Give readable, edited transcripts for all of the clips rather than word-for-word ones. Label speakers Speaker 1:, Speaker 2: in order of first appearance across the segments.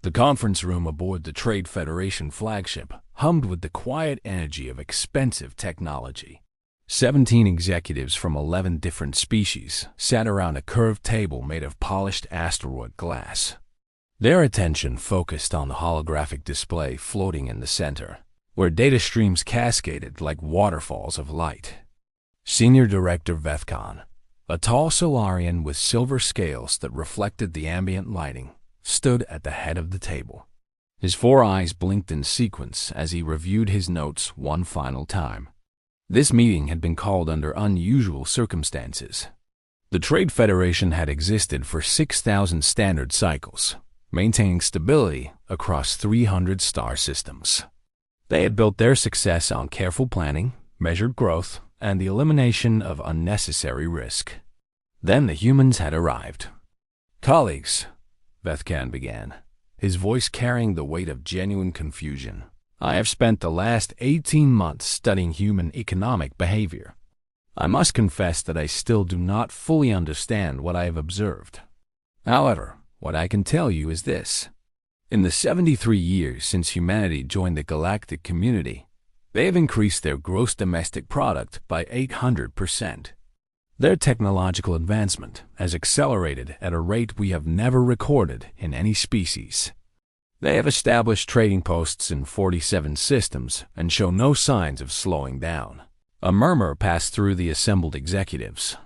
Speaker 1: The conference room aboard the Trade Federation flagship hummed with the quiet energy of expensive technology. 17 executives from 11 different species sat around a curved table made of polished asteroid glass. Their attention focused on the holographic display floating in the center, where data streams cascaded like waterfalls of light. Senior Director Vethkan, a tall Solarian with silver scales that reflected the ambient lighting, stood at the head of the table. His four eyes blinked in sequence as he reviewed his notes one final time. This meeting had been called under unusual circumstances. The Trade Federation had existed for 6,000 standard cycles, maintaining stability across 300 star systems. They had built their success on careful planning, measured growth, and the elimination of unnecessary risk. Then the humans had arrived. "Colleagues," Vethkan began, his voice carrying the weight of genuine confusion, "I have spent the last 18 months studying human economic behavior. I must confess that I still do not fully understand what I have observed. However, what I can tell you is this. In the 73 years since humanity joined the galactic community, they have increased their gross domestic product by 800%. Their technological advancement has accelerated at a rate we have never recorded in any species. They have established trading posts in 47 systems and show no signs of slowing down." A murmur passed through the assembled executives.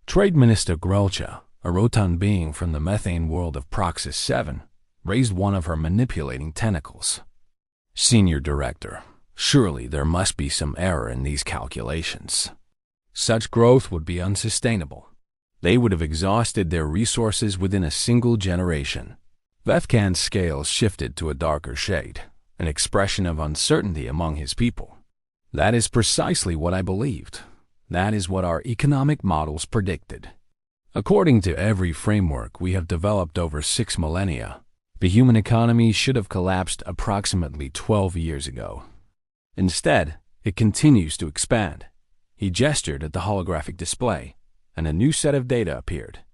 Speaker 1: Trade Minister Grolcha, a rotund being from the methane world of Proxys 7, raised one of her manipulating tentacles. "Senior Director, surely there must be some error in these calculations. Such growth would be unsustainable. They would have exhausted their resources within a single generation." Vethkan's scales shifted to a darker shade, an expression of uncertainty among his people. "That is precisely what I believed. That is what our economic models predicted. According to every framework we have developed over 6 millennia, the human economy should have collapsed approximately 12 years ago. Instead, it continues to expand." He gestured at the holographic display, and a new set of data appeared.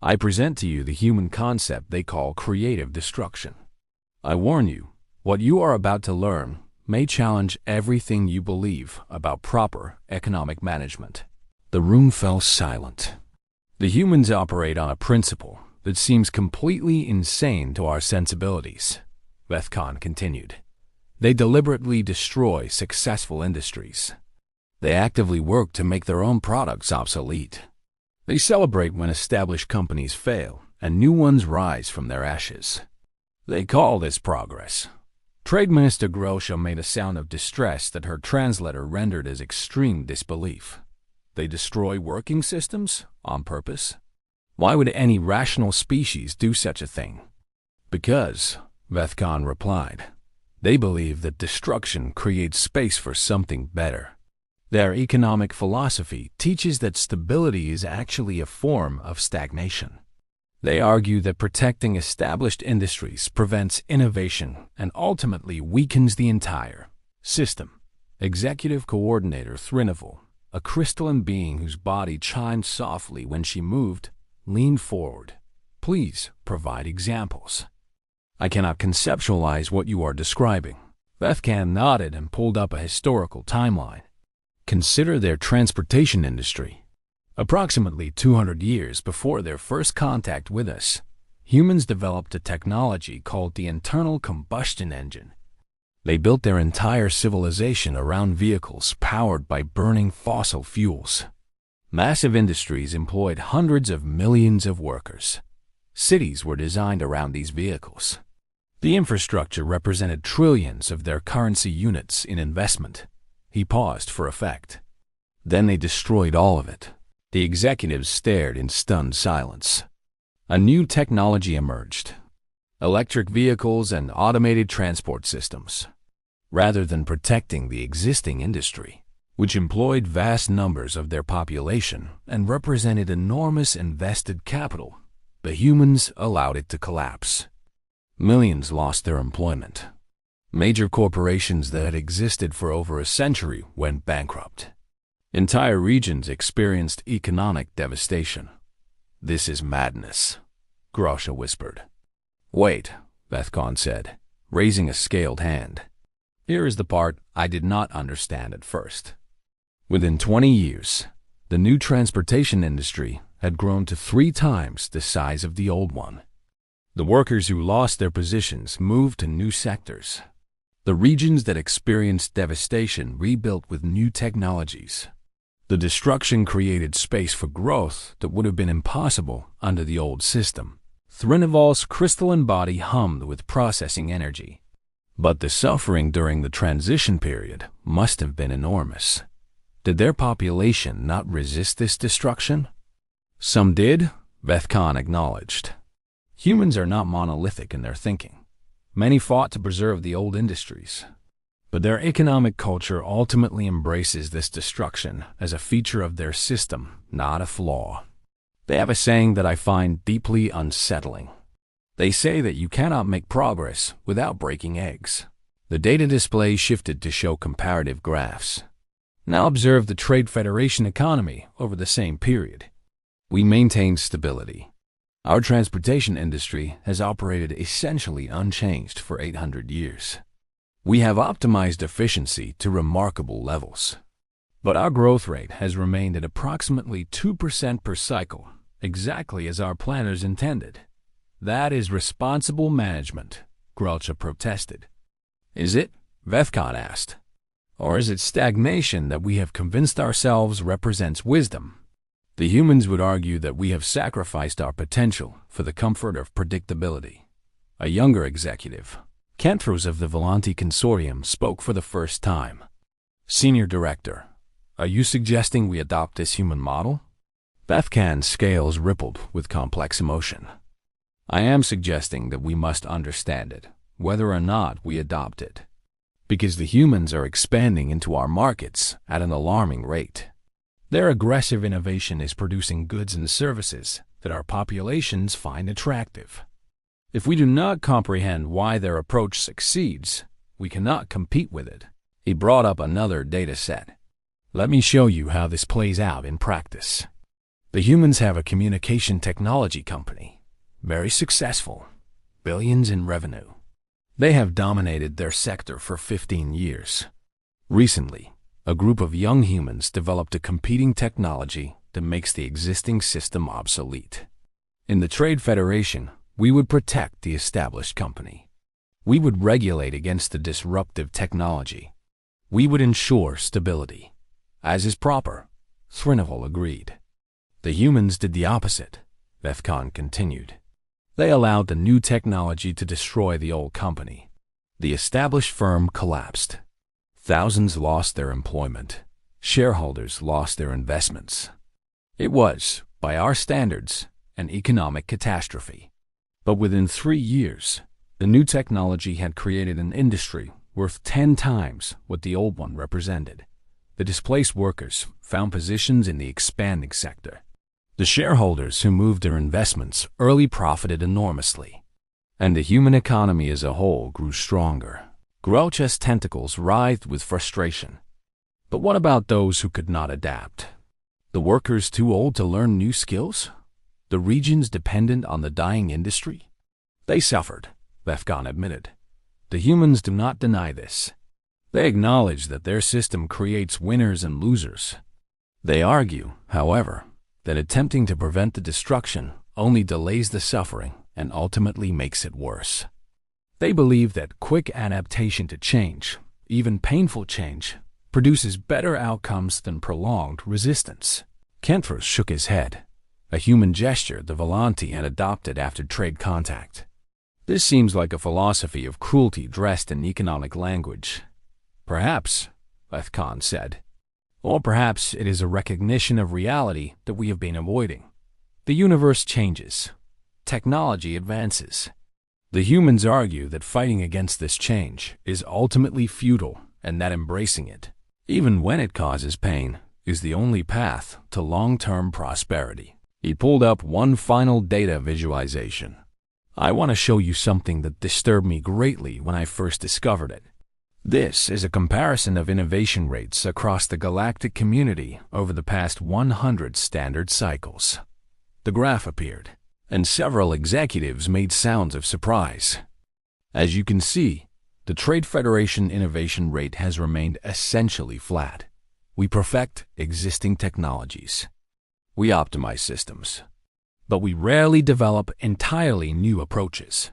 Speaker 1: "I present to you the human concept they call creative destruction. I warn you, what you are about to learn may challenge everything you believe about proper economic management." The room fell silent. "The humans operate on a principle that seems completely insane to our sensibilities," Vethkan continued. "They deliberately destroy successful industries. They actively work to make their own products obsolete. They celebrate when established companies fail and new ones rise from their ashes. They call this progress." Trade Minister Grosha made a sound of distress that her translator rendered as extreme disbelief. "They destroy working systems on purpose? Why would any rational species do such a thing?" "Because," Vethkan replied, "they believe that destruction creates space for something better. Their economic philosophy teaches that stability is actually a form of stagnation. They argue that protecting established industries prevents innovation and ultimately weakens the entire system." Executive Coordinator Thrinoval, a crystalline being whose body chimed softly when she moved, leaned forward. "Please provide examples." "I cannot conceptualize what you are describing." Vethkan nodded and pulled up a historical timeline. "Consider their transportation industry. Approximately 200 years before their first contact with us, humans developed a technology called the internal combustion engine. They built their entire civilization around vehicles powered by burning fossil fuels. Massive industries employed hundreds of millions of workers. Cities were designed around these vehicles. The infrastructure represented trillions of their currency units in investment." He paused for effect. "Then they destroyed all of it." The executives stared in stunned silence. A new technology emerged: electric vehicles and automated transport systems. Rather than protecting the existing industry, which employed vast numbers of their population and represented enormous invested capital, the humans allowed it to collapse. Millions lost their employment. Major corporations that had existed for over a century went bankrupt. Entire regions experienced economic devastation. "This is madness," Grosha whispered. "Wait," Vethcon said, raising a scaled hand. Here is the part I did not understand at first. Within 20 years, the new transportation industry had grown to 3 times the size of the old one. The workers who lost their positions moved to new sectors. The regions that experienced devastation rebuilt with new technologies. The destruction created space for growth that would have been impossible under the old system. Thrinnival's crystalline body hummed with processing energy. But the suffering during the transition period must have been enormous. Did their population not resist this destruction? Some did, Vethcon acknowledged. Humans are not monolithic in their thinking. Many fought to preserve the old industries. But their economic culture ultimately embraces this destruction as a feature of their system, not a flaw. They have a saying that I find deeply unsettling. They say that you cannot make progress without breaking eggs. The data display shifted to show comparative graphs. Now observe the Trade Federation economy over the same period. We maintained stability. Our transportation industry has operated essentially unchanged for 800 years. We have optimized efficiency to remarkable levels. But our growth rate has remained at approximately 2% per cycle, exactly as our planners intended. That is responsible management, Groucha protested. Is it? Vethcon asked. Or is it stagnation that we have convinced ourselves represents wisdom? The humans would argue that we have sacrificed our potential for the comfort of predictability. A younger executive, Kentros of the Volanti Consortium, spoke for the first time. Senior Director, are you suggesting we adopt this human model? Vethcan's scales rippled with complex emotion. I am suggesting that we must understand it, whether or not we adopt it. Because the humans are expanding into our markets at an alarming rate. Their aggressive innovation is producing goods and services that our populations find attractive. If we do not comprehend why their approach succeeds, we cannot compete with it. He brought up another data set. Let me show you how this plays out in practice. The humans have a communication technology company, very successful, billions in revenue. They have dominated their sector for 15 years. Recently, a group of young humans developed a competing technology that makes the existing system obsolete. In the Trade Federation, we would protect the established company. We would regulate against the disruptive technology. We would ensure stability. As is proper, Thrinnival agreed. The humans did the opposite, Vethcon continued. They allowed the new technology to destroy the old company. The established firm collapsed. Thousands lost their employment. Shareholders lost their investments. It was, by our standards, an economic catastrophe. But within 3 years, the new technology had created an industry worth 10 times what the old one represented. The displaced workers found positions in the expanding sector. The shareholders who moved their investments early profited enormously. And the human economy as a whole grew stronger. Groucha's tentacles writhed with frustration. But what about those who could not adapt? The workers too old to learn new skills? The regions dependent on the dying industry? They suffered, Vethcon admitted. The humans do not deny this. They acknowledge that their system creates winners and losers. They argue, however, that attempting to prevent the destruction only delays the suffering and ultimately makes it worse. They believe that quick adaptation to change, even painful change, produces better outcomes than prolonged resistance. Kentros shook his head, a human gesture the Volanti had adopted after trade contact. This seems like a philosophy of cruelty dressed in economic language. Perhaps, Vethcon said. Or perhaps it is a recognition of reality that we have been avoiding. The universe changes. Technology advances. The humans argue that fighting against this change is ultimately futile and that embracing it, even when it causes pain, is the only path to long-term prosperity. He pulled up one final data visualization. I want to show you something that disturbed me greatly when I first discovered it. This is a comparison of innovation rates across the galactic community over the past 100 standard cycles. The graph appeared, and several executives made sounds of surprise. As you can see, the Trade Federation innovation rate has remained essentially flat. We perfect existing technologies. We optimize systems. But we rarely develop entirely new approaches.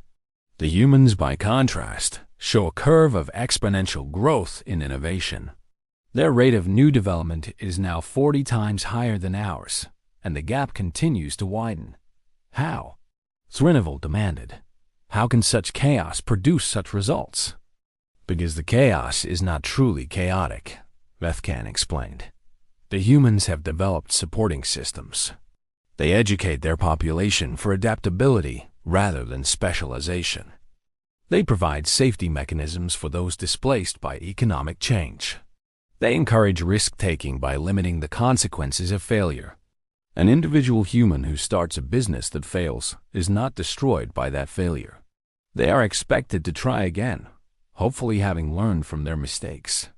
Speaker 1: The humans, by contrast, show a curve of exponential growth in innovation. Their rate of new development is now 40 times higher than ours, and the gap continues to widen. How? Thrinivil demanded. How can such chaos produce such results? Because the chaos is not truly chaotic, Vethkan explained. The humans have developed supporting systems. They educate their population for adaptability rather than specialization. They provide safety mechanisms for those displaced by economic change. They encourage risk-taking by limiting the consequences of failure. An individual human who starts a business that fails is not destroyed by that failure. They are expected to try again, hopefully having learned from their mistakes.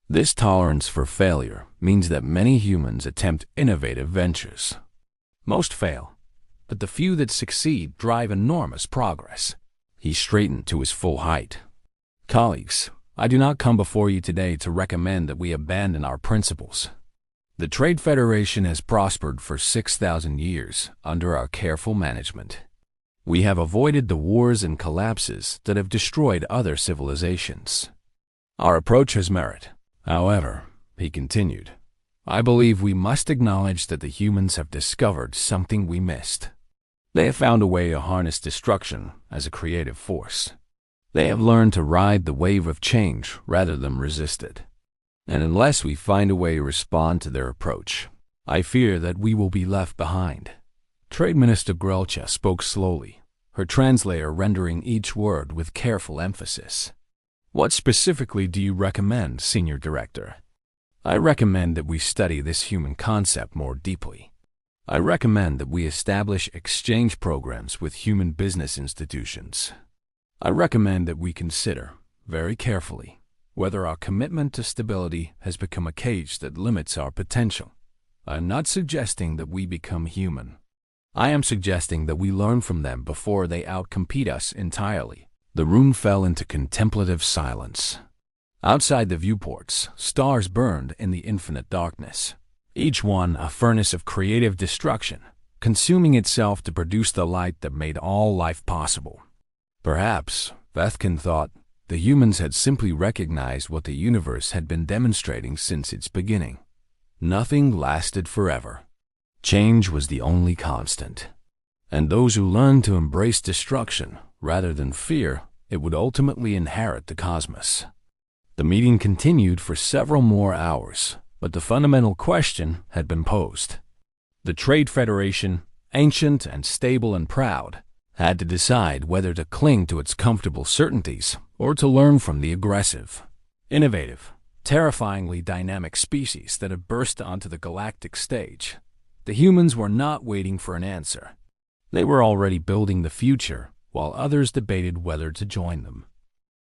Speaker 1: This tolerance for failure means that many humans attempt innovative ventures. Most fail, but the few that succeed drive enormous progress. He straightened to his full height. Colleagues, I do not come before you today to recommend that we abandon our principles. The Trade Federation has prospered for 6,000 years under our careful management. We have avoided the wars and collapses that have destroyed other civilizations. Our approach has merit. However, he continued, I believe we must acknowledge that the humans have discovered something we missed. They have found a way to harness destruction as a creative force. They have learned to ride the wave of change rather than resist it. And unless we find a way to respond to their approach, I fear that we will be left behind. Trade Minister Grelcha spoke slowly, her translator rendering each word with careful emphasis. What specifically do you recommend, Senior Director? I recommend that we study this human concept more deeply. I recommend that we establish exchange programs with human business institutions. I recommend that we consider, very carefully, whether our commitment to stability has become a cage that limits our potential. I am not suggesting that we become human. I am suggesting that we learn from them before they outcompete us entirely. The room fell into contemplative silence. Outside the viewports, stars burned in the infinite darkness, each one a furnace of creative destruction, consuming itself to produce the light that made all life possible. Perhaps, Vethkan thought, the humans had simply recognized what the universe had been demonstrating since its beginning. Nothing lasted forever. Change was the only constant. And those who learned to embrace destruction rather than fear it would ultimately inherit the cosmos. The meeting continued for several more hours, but the fundamental question had been posed. The Trade Federation, ancient and stable and proud, had to decide whether to cling to its comfortable certainties or to learn from the aggressive, innovative, terrifyingly dynamic species that had burst onto the galactic stage. The humans were not waiting for an answer. They were already building the future, while others debated whether to join them.